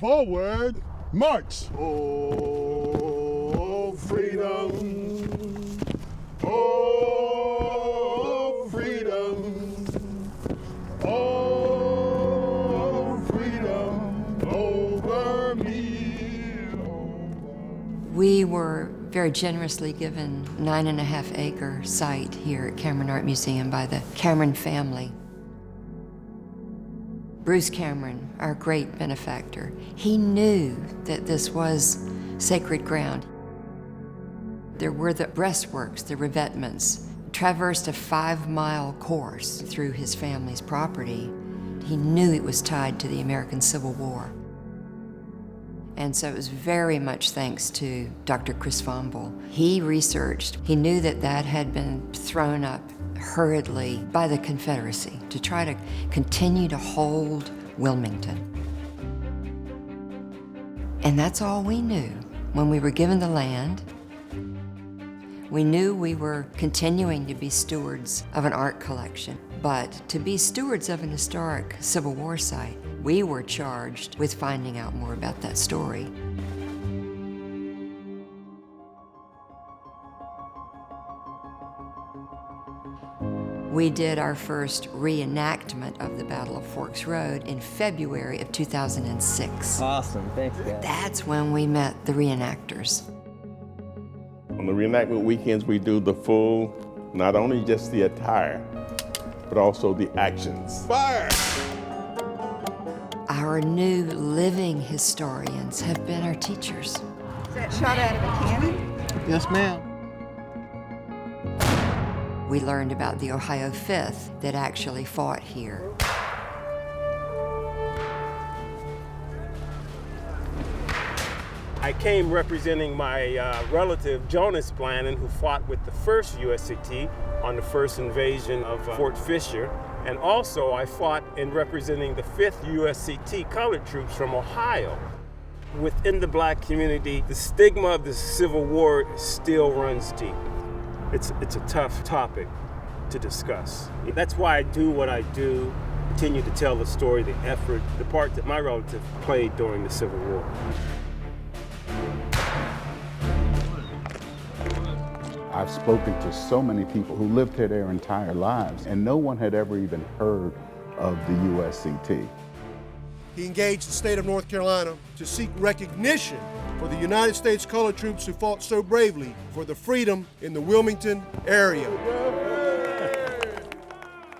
Forward, march. Oh, freedom. Oh, freedom. Oh, freedom over me. We were very generously given 9.5-acre site here at Cameron Art Museum by the Cameron family. Bruce Cameron, our great benefactor, he knew that this was sacred ground. There were the breastworks, the revetments, traversed a 5-mile course through his family's property. He knew it was tied to the American Civil War. And so it was very much thanks to Dr. Chris Fomble. He researched, he knew that that had been thrown up hurriedly by the Confederacy to try to continue to hold Wilmington. And that's all we knew. When we were given the land, we knew we were continuing to be stewards of an art collection, but to be stewards of an historic Civil War site, we were charged with finding out more about that story. We did our first reenactment of the Battle of Forks Road in February of 2006. Awesome, thanks guys. That's when we met the reenactors. On the reenactment weekends, we do the full, not only just the attire, but also the actions. Fire! Our new living historians have been our teachers. Is that shot out of a cannon? Yes, ma'am. We learned about the Ohio 5th that actually fought here. I came representing my relative, Jonas Blanton, who fought with the first USCT on the first invasion of Fort Fisher. And also I fought in representing the 5th USCT colored troops from Ohio. Within the black community, the stigma of the Civil War still runs deep. It's a tough topic to discuss. That's why I do what I do, continue to tell the story, the effort, the part that my relative played during the Civil War. I've spoken to so many people who lived here their entire lives, and no one had ever even heard of the USCT. He engaged the state of North Carolina to seek recognition for the United States colored troops who fought so bravely for the freedom in the Wilmington area.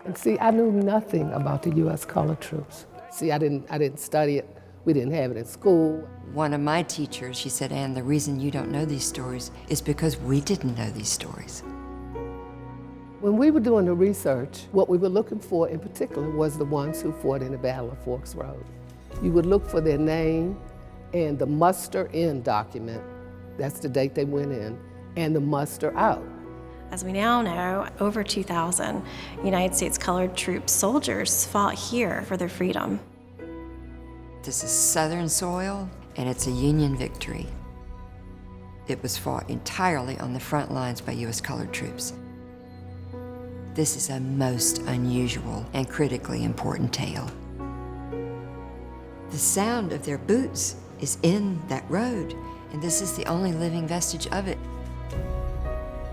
And see, I knew nothing about the U.S. colored troops. See, I didn't study it. We didn't have it in school. One of my teachers, she said, Ann, the reason you don't know these stories is because we didn't know these stories. When we were doing the research, what we were looking for in particular was the ones who fought in the Battle of Forks Road. You would look for their name and the muster in document, that's the date they went in, and the muster out. As we now know, over 2,000 United States colored troops soldiers fought here for their freedom. This is Southern soil, and it's a Union victory. It was fought entirely on the front lines by U.S. colored troops. This is a most unusual and critically important tale. The sound of their boots is in that road, and this is the only living vestige of it.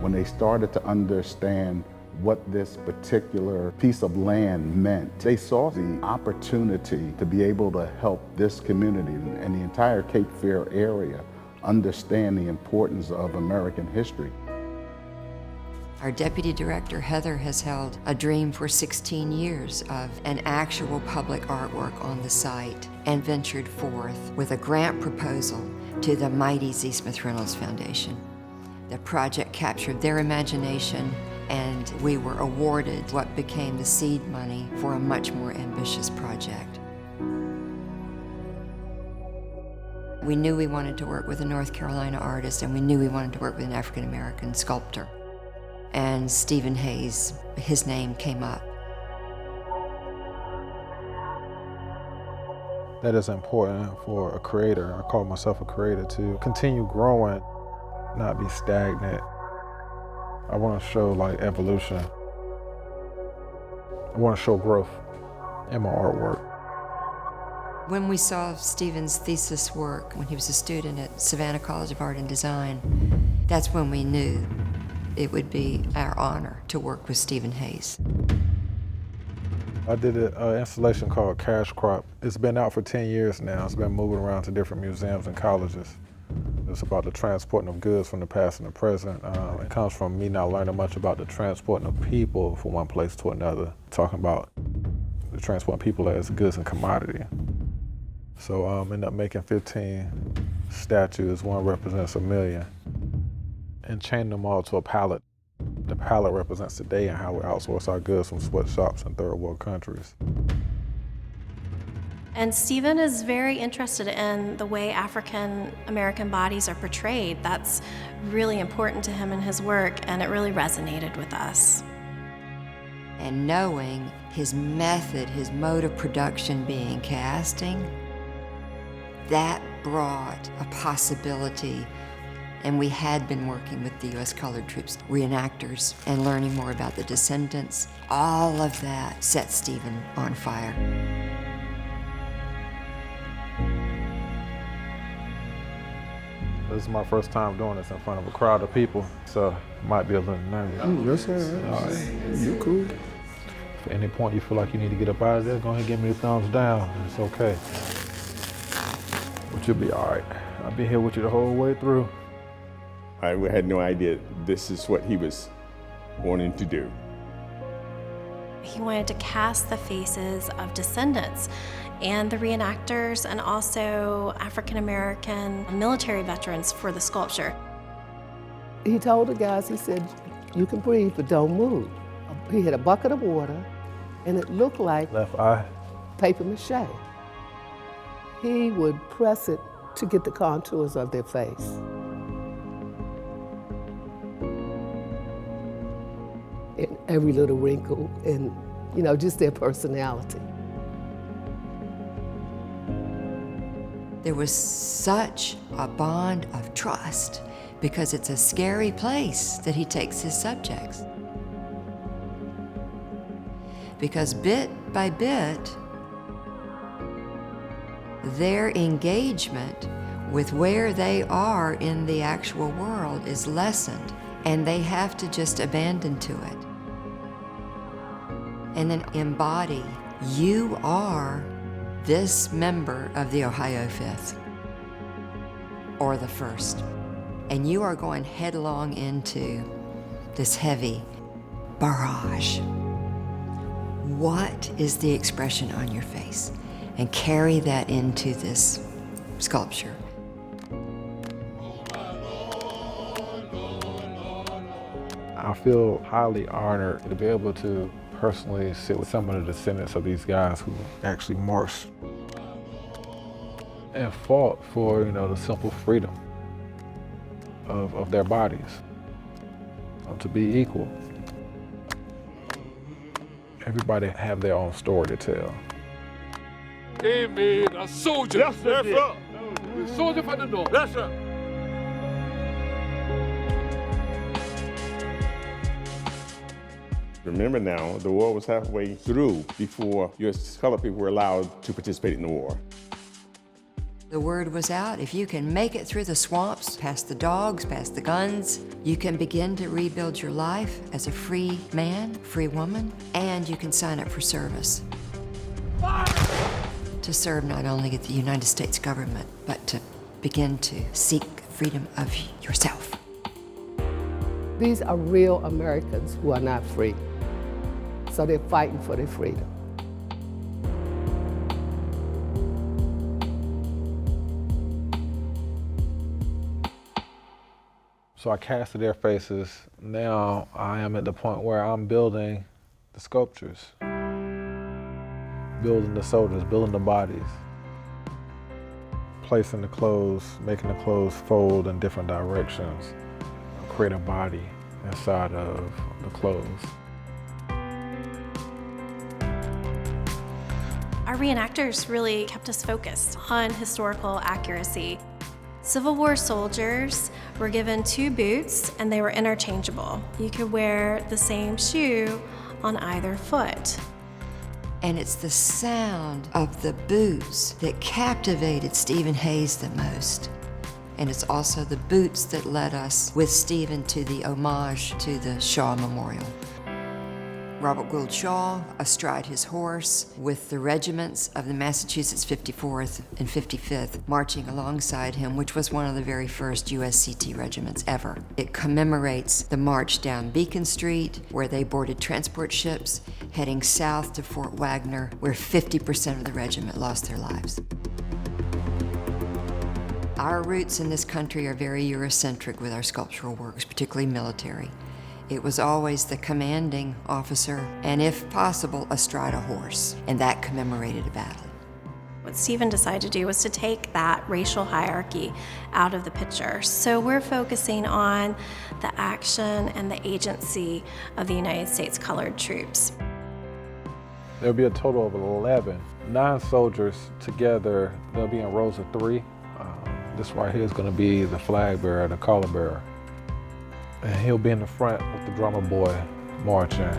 When they started to understand what this particular piece of land meant, they saw the opportunity to be able to help this community and the entire Cape Fear area understand the importance of American history. Our deputy director, Heather, has held a dream for 16 years of an actual public artwork on the site and ventured forth with a grant proposal to the mighty Z. Smith Reynolds Foundation. The project captured their imagination, and we were awarded what became the seed money for a much more ambitious project. We knew we wanted to work with a North Carolina artist, and we knew we wanted to work with an African-American sculptor. And Stephen Hayes, his name came up. That is important for a creator. I call myself a creator to continue growing, not be stagnant. I want to show like evolution. I want to show growth in my artwork. When we saw Stephen's thesis work, when he was a student at Savannah College of Art and Design, that's when we knew it would be our honor to work with Stephen Hayes. I did an installation called Cash Crop. It's been out for 10 years now. It's been moving around to different museums and colleges. It's about the transporting of goods from the past and the present. It comes from me not learning much about the transporting of people from one place to another, talking about the transporting people as goods and commodity. So ended up making 15 statues. One represents 1,000,000, and chaining them all to a pallet. The pallet represents today and how we outsource our goods from sweatshops in third world countries. And Stephen is very interested in the way African American bodies are portrayed. That's really important to him in his work, and it really resonated with us. And knowing his method, his mode of production being casting, that brought a possibility. And we had been working with the U.S. colored troops reenactors and learning more about the descendants. All of that set Stephen on fire. This is my first time doing this in front of a crowd of people, so it might be a little nervous. Yes, sir. You cool. If at any point you feel like you need to get up out of there, go ahead and give me the thumbs down. It's okay. But you'll be all right. I'll be here with you the whole way through. We had no idea this is what he was wanting to do. He wanted to cast the faces of descendants and the reenactors and also African American military veterans for the sculpture. He told the guys, he said, you can breathe, but don't move. He had a bucket of water, and it looked like left eye paper mache. He would press it to get the contours of their face. And every little wrinkle and, you know, just their personality. There was such a bond of trust because it's a scary place that he takes his subjects. Because bit by bit, their engagement with where they are in the actual world is lessened, and they have to just abandon to it. And then embody, you are this member of the Ohio 5th, or the 1st, and you are going headlong into this heavy barrage. What is the expression on your face? And carry that into this sculpture. I feel highly honored to be able to personally sit with some of the descendants of these guys who actually marched and fought for, the simple freedom of their bodies, to be equal. Everybody have their own story to tell. They made a soldier. Yes, sir. A soldier from the north. Yes, sir. Remember now, the war was halfway through before U.S. colored people were allowed to participate in the war. The word was out, if you can make it through the swamps, past the dogs, past the guns, you can begin to rebuild your life as a free man, free woman, and you can sign up for service. To serve not only the United States government, but to begin to seek freedom of yourself. These are real Americans who are not free. So they're fighting for their freedom. So I casted their faces. Now I am at the point where I'm building the sculptures, building the soldiers, building the bodies, placing the clothes, making the clothes fold in different directions, create a body inside of the clothes. Our reenactors really kept us focused on historical accuracy. Civil War soldiers were given 2 boots and they were interchangeable. You could wear the same shoe on either foot. And it's the sound of the boots that captivated Stephen Hayes the most. And it's also the boots that led us with Stephen to the homage to the Shaw Memorial. Robert Gould Shaw, astride his horse, with the regiments of the Massachusetts 54th and 55th marching alongside him, which was one of the very first USCT regiments ever. It commemorates the march down Beacon Street, where they boarded transport ships, heading south to Fort Wagner, where 50% of the regiment lost their lives. Our roots in this country are very Eurocentric with our sculptural works, particularly military. It was always the commanding officer, and if possible, astride a horse, and that commemorated a battle. What Stephen decided to do was to take that racial hierarchy out of the picture. So we're focusing on the action and the agency of the United States colored troops. There'll be a total of 11. 9 soldiers together, they'll be in rows of 3. This right here is going to be the flag bearer, the color bearer. And he'll be in the front with the drummer boy marching.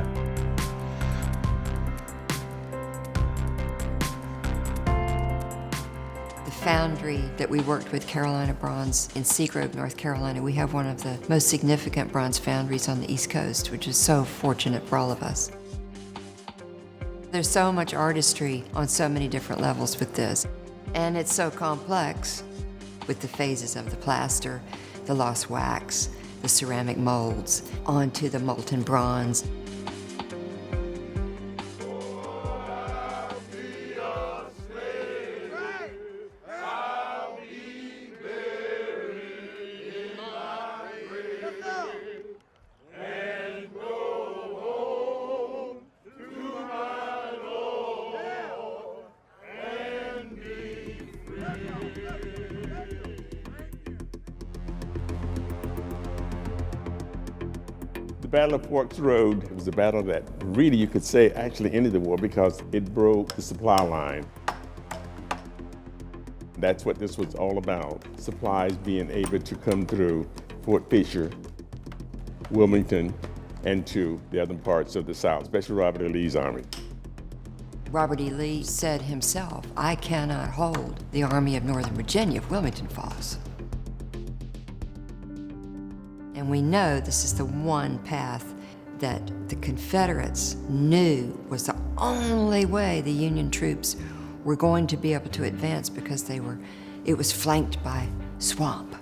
The foundry that we worked with, Carolina Bronze, in Seagrove, North Carolina, we have one of the most significant bronze foundries on the East Coast, which is so fortunate for all of us. There's so much artistry on so many different levels with this, and it's so complex with the phases of the plaster, the lost wax, the ceramic molds, onto the molten bronze. The Battle of Forks Road was a battle that really, you could say, actually ended the war because it broke the supply line. That's what this was all about, supplies being able to come through Fort Fisher, Wilmington, and to the other parts of the South, especially Robert E. Lee's army. Robert E. Lee said himself, "I cannot hold the Army of Northern Virginia if Wilmington falls." And we know this is the one path that the Confederates knew was the only way the Union troops were going to be able to advance because it was flanked by swamp.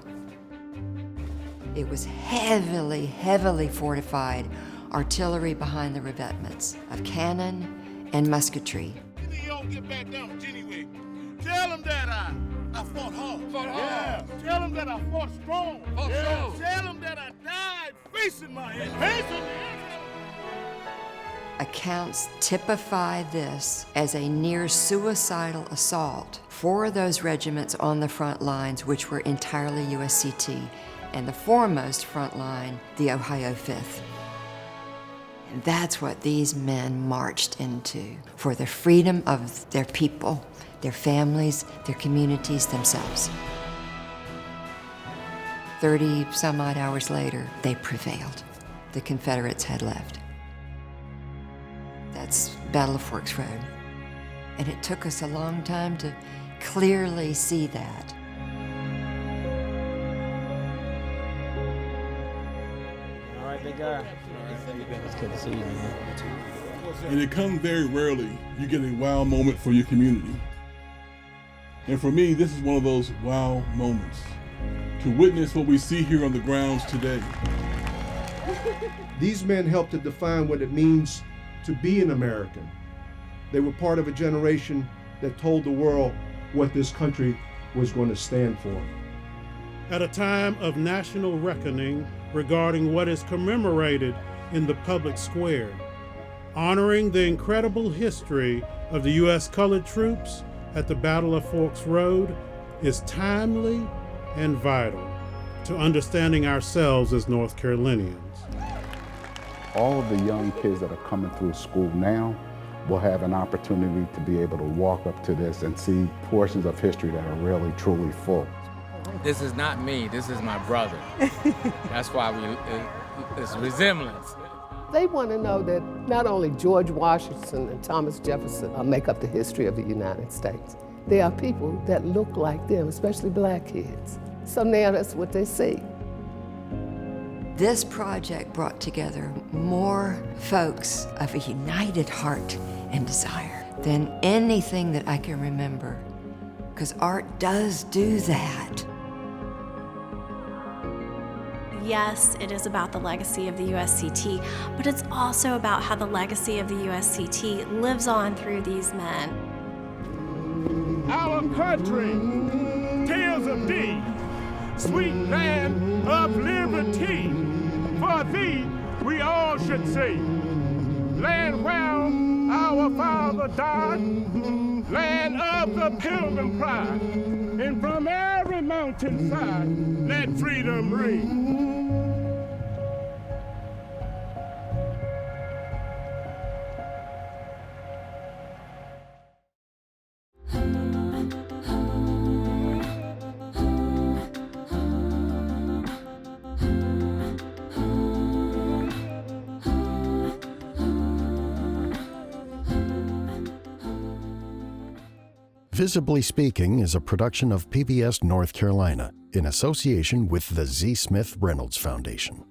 It was heavily, heavily fortified, artillery behind the revetments of cannon and musketry. You don't get back down anyway. Tell them that I fought hard. Yeah. Tell them that I fought strong. Strong. Tell them that I died facing my enemy. Accounts typify this as a near suicidal assault for those regiments on the front lines, which were entirely USCT, and the foremost front line, the Ohio 5th. And that's what these men marched into, for the freedom of their people, their families, their communities, themselves. 30 some odd hours later, they prevailed. The Confederates had left. That's Battle of Forks Road. And it took us a long time to clearly see that. All right, big guy. It's good to see you, man. And it comes very rarely. You get a wow moment for your community. And for me, this is one of those wow moments. To witness what we see here on the grounds today. These men helped to define what it means to be an American. They were part of a generation that told the world what this country was going to stand for. At a time of national reckoning regarding what is commemorated in the public square, honoring the incredible history of the U.S. colored troops at the Battle of Forks Road is timely and vital to understanding ourselves as North Carolinians. All of the young kids that are coming through school now will have an opportunity to be able to walk up to this and see portions of history that are really, truly full. This is not me, this is my brother. That's why it's resemblance. They want to know that not only George Washington and Thomas Jefferson make up the history of the United States. There are people that look like them, especially black kids. So now that's what they see. This project brought together more folks of a united heart and desire than anything that I can remember, because art does do that. Yes, it is about the legacy of the USCT, but it's also about how the legacy of the USCT lives on through these men. Our country, tales of thee, sweet land of liberty. For thee, we all should say, land where our father died, land of the pilgrim pride, and from every mountainside, let freedom ring. Visibly Speaking is a production of PBS North Carolina in association with the Z. Smith Reynolds Foundation.